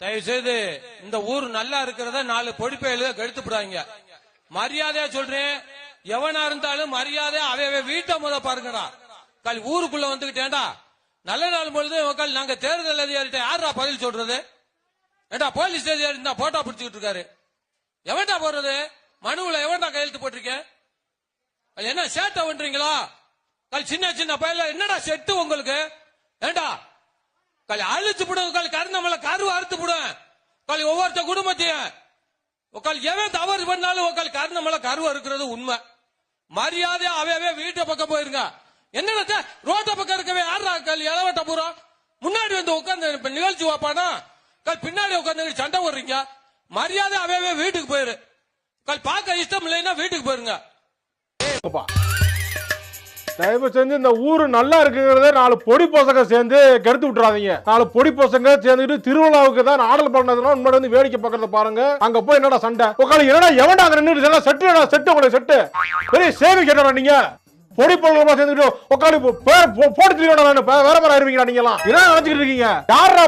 தயவு செய்து இந்த ஊர் நல்லா இருக்கிறத 4 பொடிப்பையில கெடுத்துப்படாங்க. மரியாதையா சொல்றேன், எவனா இருந்தாலும் மரியாதை அவைய வீட்டை முத பாருங்கடா. ஊருக்குள்ள வந்துகிட்டேன்டா நல்ல நாள் பொழுது உக்கால் நாங்க தேர்தல் அதிகாரிட்ட யாரா பதில் சொல்றது? ஏண்டா போலீஸ் அதிகாரி தான் போட்டோ பிடிச்சிட்டு இருக்காரு. எவன்டா போறது? மனுவுல எவன்டா கையெழுத்து போட்டிருக்கேன்? என்ன சேட்டை பண்றீங்களா? சின்ன சின்ன பையல என்னடா செட்டு உங்களுக்கு? ஏண்டா அழிச்சு போடுவோம், கருணமல கருவு அறுத்து போடுவேன். ஒவ்வொருத்த குடும்பத்தையும் எவன் தவறு பண்ணாலும் கருணமல கருவு இருக்கிறது உண்மை. மரியாதையா அவையவே வீட்டை பக்கம் போயிருங்க. என்ன ரோட்ட பக்கம் இருக்கவே யாரா இளவட்ட பூரா முன்னாடி வந்து உட்கார்ந்து நிகழ்ச்சி வாப்பானா பின்னாடி உட்கார்ந்து சண்டை போடுறீங்க. மரியாதை அவையவே வீட்டுக்கு போயிரு. பார்க்க இஷ்டம் இல்லைன்னா வீட்டுக்கு போயிருங்க. தயவு செஞ்சு இந்த ஊரு நல்லா இருக்குங்கிறத 4 பொடி பசங்க சேர்ந்து கெடுத்து விட்டுறாதீங்க. 4 பொடி பசங்க சேர்ந்துட்டு திருவிழாவுக்கு தான் ஆடல் பண்ணதுன்னா முன்னாடி வந்து வேடிக்கை பார்க்கறத பாருங்க. அங்க போய் என்னடா சண்டை உட்காந்து என்னடா எவன்டா அங்க நின்று செட்டு உங்களுடைய செட்டு பெரிய சேவை கேட்டா நீங்க பொடி பொருளமா சேர்ந்துட்டு உட்காந்து போட்டு வேற மாதிரி ஆயிருவீங்களா? நீங்க எல்லாம் என்ன நினைச்சுக்கிட்டு இருக்கீங்க? யாரா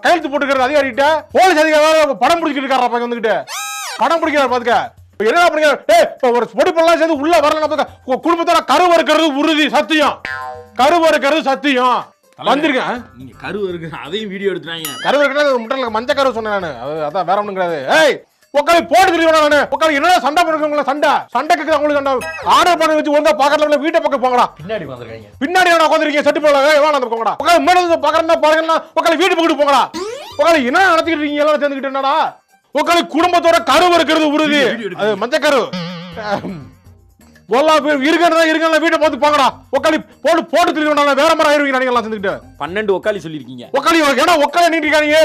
கையெழுத்து போட்டுக்கிறது அதிகாரிகிட்ட? போலீஸ் அதிகாரி படம் பிடிச்சிட்டு இருக்காரா? வந்துகிட்டு படம் பிடிக்கிறார் பாத்துக்க. என்ன ஒரு பொடிப்பெல்லாம் சேர்ந்து உள்ள வரல. குடும்பத்தோட கருவு இருக்கிறது உறுதி, சத்தியம். கருவு இருக்கிறது சத்தியம். வந்திருக்கேன் நீங்க கருவு இருக்கு அதையும் வீடியோ எடுத்துறாங்க. கருவு இருக்கிறது முட்டல மஞ்சள் கருவு சொன்னேன் நானு. அதான் வேற ஒண்ணும் கிடையாது. ஏய் உட்காந்து போட்டு தெரியும் நானு. உட்காந்து என்ன சண்டை பண்ணுறவங்கள சண்டைக்கு அவங்களுக்கு சண்டை ஆர்டர் பண்ணி வச்சு ஒழுங்கா பாக்கறதுல வீட்டை பக்கம் போங்கடா. பின்னாடி வந்திருக்காங்க. பின்னாடி என்ன உட்காந்துருக்கீங்க? செட்டு போல வேணாம் போங்கடா. உட்காந்து மேல பாக்கறதா பாருங்கன்னா உட்காந்து வீட்டு பக்கம் போங்கடா. உட்காந்து என்ன நடத்திக்கிட்டு இருக்கீங்க? எல்லாம் சேர்ந்துக்கிட்டு என்னடா உட்காந்து குடும்பத்தோட கருவு இருக்கிறது உறுதி. அது மஞ்சள் கரு இருக்க வீட்டை பார்த்து போங்கடா. உட்காந்து போட்டு தெரியும் வேற மாதிரி ஆயிருவீங்க. நீங்க எல்லாம் சேர்ந்துக்கிட்டு 12 உட்காலி சொல்லிருக்கீங்க. உட்காந்து ஏன்னா உட்காந்து நீட்டு இருக்காங்க.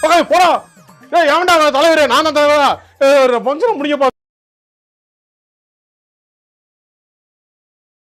உட்காந்து போடா. ஏய் எவன்டா தலைவரே? நான் தான் தலைவரா? ஃபங்க்ஷன் முடியப்பா.